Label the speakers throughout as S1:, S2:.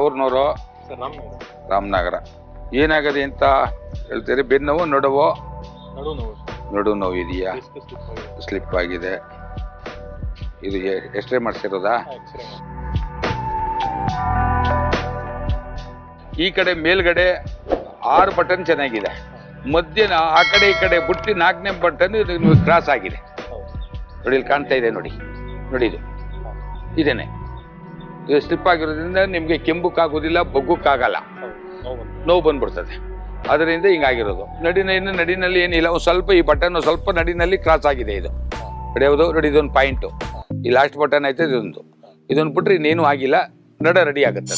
S1: ಯಾವ್ರನವರು?
S2: Sir Ramanagara.
S1: Ramanagara. ಏನಾಗದೆ ಅಂತ ಹೇಳ್ತೀರಿ? ಬೆನ್ನೋವು, ನಡುವು?
S2: ನಡು ನೋವು.
S1: ನಡು ನೋವು ಇದೆಯಾ?
S2: ಡಿಸ್ಕ್ ಸ್ಲಿಪ್ ಆಗಿದೆ.
S1: ಸ್ಲಿಪ್ ಆಗಿದೆ. ಇದು ಎಕ್ಸ್ರೇ ಮಾಡಿಸಿರೋದಾ?
S2: ಎಕ್ಸ್ರೇ ಮಾಡಿ.
S1: ಈ ಕಡೆ ಮೇಲ್ಗಡೆ 6 ಬಟನ್ ಚೆನ್ನಾಗಿದೆ, ಮಧ್ಯ ಆ ಕಡೆ ಈ ಕಡೆ ಬುಟ್ಟಿ 4ನೇ ಬಟನ್ ಇದು ಕ್ರಾಸ್ ಆಗಿದೆ.
S2: ಹೌದು.
S1: ನೋಡಿ ಇಲ್ಲಿ ಕಾಣ್ತಾ ಇದೆ, ನೋಡಿ ನೋಡಿ ಇದು ಇದೇನೆ. ಇದು ಸ್ಲಿಪ್ ಆಗಿರೋದ್ರಿಂದ ನಿಮಗೆ ಕೆಂಬಕ್ಕಾಗೋದಿಲ್ಲ, ಬಗ್ಗಕ್ಕಾಗಲ್ಲ, ನೋವು ಬಂದ್ಬಿಡ್ತದೆ. ಅದರಿಂದ ಹಿಂಗಾಗಿರೋದು. ನಡಿನಲ್ಲಿ ಏನಿಲ್ಲ, ಒಂದು ಸ್ವಲ್ಪ ಈ ಬಟನ್ ಸ್ವಲ್ಪ ನಡಿನಲ್ಲಿ ಕ್ರಾಸ್ ಆಗಿದೆ. ಇದು ಹೊಡೆಯೋದು ನೋಡಿ, ಇದೊಂದು ಪಾಯಿಂಟು. ಈ ಲಾಸ್ಟ್ ಬಟನ್ ಐತೆ ಇದೊಂದು ಬಿಟ್ರೆ ಇನ್ನೇನು ಆಗಿಲ್ಲ. ರೆಡಿ ಆಗುತ್ತೆ.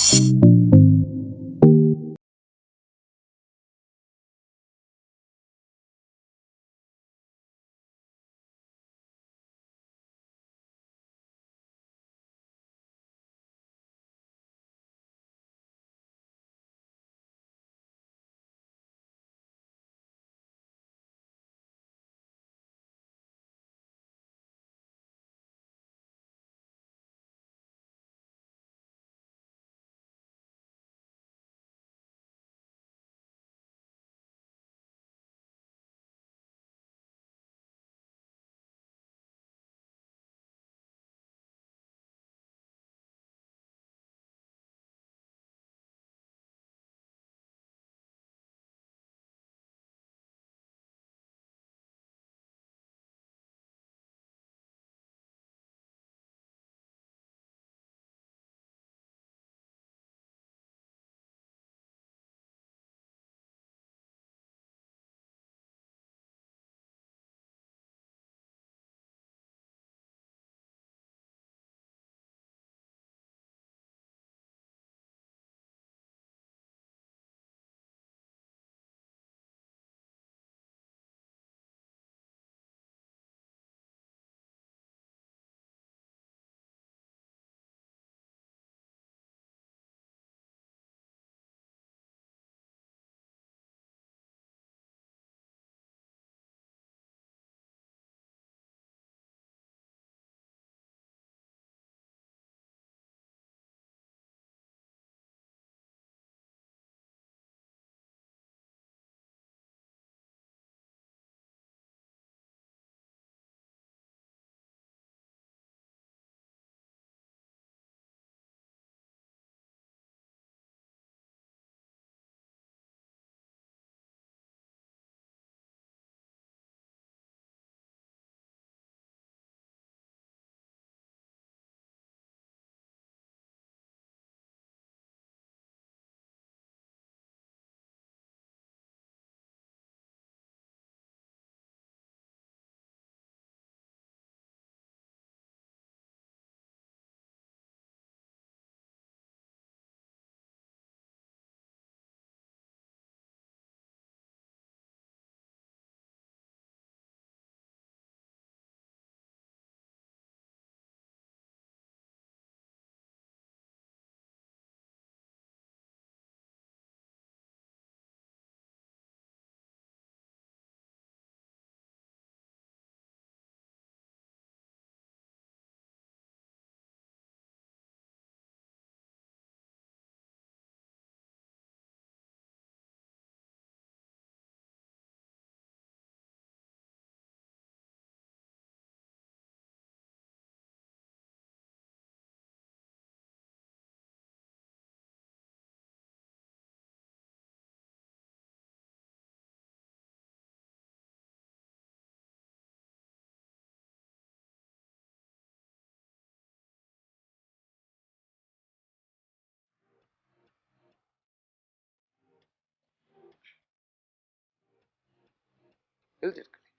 S1: ಹೇಳ್ತಿರ್ಕೊಳ್ಳಿ,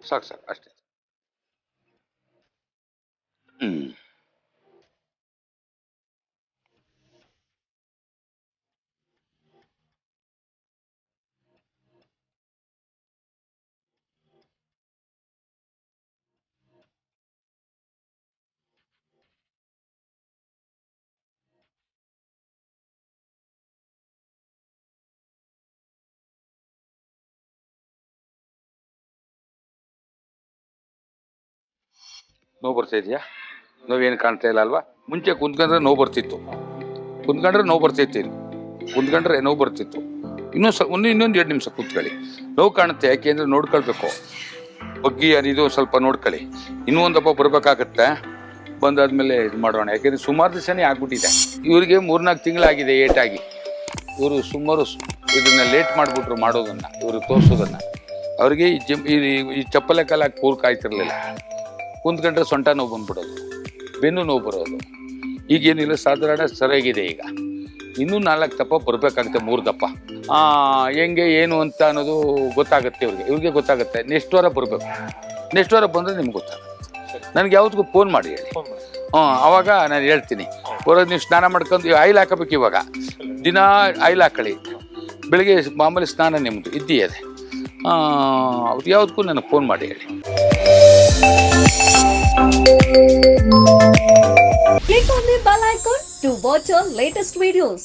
S1: ಸಾಕು ಅಷ್ಟೇ. ನೋವು ಬರ್ತಾ ಇದೆಯಾ? ನೋವೇನು ಕಾಣ್ತಾ ಇಲ್ಲ ಅಲ್ವಾ? ಮುಂಚೆ ಕುಂತ್ಕೊಂಡ್ರೆ ನೋವು ಬರ್ತಿತ್ತು, ಕುಂತ್ಕೊಂಡ್ರೆ ನೋವು ಬರ್ತಿತ್ತು ಇದು, ಕುಂತ್ಕೊಂಡ್ರೆ ನೋವು ಬರ್ತಿತ್ತು. ಇನ್ನೊಂದು 2 ನಿಮಿಷ ಕೂತ್ಕೊಳ್ಳಿ. ನೋವು ಕಾಣುತ್ತೆ, ಯಾಕೆಂದ್ರೆ ನೋಡ್ಕೊಳ್ಬೇಕು, ಬಗ್ಗಿ ಇದು ಸ್ವಲ್ಪ ನೋಡ್ಕೊಳ್ಳಿ. ಇನ್ನೂ ಒಂದಪ್ಪ ಬರ್ಬೇಕಾಗತ್ತೆ, ಬಂದಾದ್ಮೇಲೆ ಇದು ಮಾಡೋಣ. ಯಾಕೆಂದ್ರೆ ಸುಮಾರು ದಿವಸನೇ ಆಗ್ಬಿಟ್ಟಿದೆ ಇವ್ರಿಗೆ, 3-4 ತಿಂಗಳಾಗಿದೆ ಏಟಾಗಿ. ಇವರು ಸುಮಾರು ಇದನ್ನ ಲೇಟ್ ಮಾಡಿಬಿಟ್ರು ಮಾಡೋದನ್ನ, ಇವರು ತೋರಿಸೋದನ್ನ. ಅವ್ರಿಗೆ ಈ ಚಪ್ಪಲೆ ಕಾಲಾಗಿ ಪೂರ್ಕ ಆಯ್ತಿರ್ಲಿಲ್ಲ. ಕುಂತ್ಕೊಂಡ್ರೆ ಸೊಂಟ ನೋವು ಬಂದ್ಬಿಡೋದು, ಬೆನ್ನು ನೋವು ಬರೋದು. ಈಗೇನಿಲ್ಲ, ಸಾಧಾರಣ ಸರಿಯಾಗಿದೆ. ಈಗ ಇನ್ನೂ 4 ದಪ್ಪ ಬರಬೇಕಾಗುತ್ತೆ, 3 ದಪ್ಪ. ಹೆಂಗೆ ಏನು ಅಂತ ಅನ್ನೋದು ಗೊತ್ತಾಗುತ್ತೆ ಇವ್ರಿಗೆ ಗೊತ್ತಾಗುತ್ತೆ. ನೆಕ್ಸ್ಟ್ ವಾರ ಬರಬೇಕು. ನೆಕ್ಸ್ಟ್ ವಾರ ಬಂದರೆ ನಿಮ್ಗೆ ಗೊತ್ತಾಗುತ್ತೆ. ನನಗೆ ಯಾವತ್ತಿಗೂ ಫೋನ್ ಮಾಡಿ ಹೇಳಿ. ಅವಾಗ ನಾನು ಹೇಳ್ತೀನಿ. ಬರೋದು ನೀವು ಸ್ನಾನ ಮಾಡ್ಕೊಂಡು ಆಯಿಲ್ ಹಾಕಬೇಕು. ಇವಾಗ ದಿನ ಆಯಿಲ್ ಹಾಕೊಳ್ಳಿ. ಬೆಳಿಗ್ಗೆ ಮಾಮೂಲಿ ಸ್ನಾನ ನಿಮ್ಮದು ಇದ್ದೀಯದೆ. ಅವ್ರು ಯಾವತ್ತಿಗೂ ನನಗೆ ಫೋನ್ ಮಾಡಿ ಹೇಳಿ.
S3: Click on the bell icon to watch our latest videos.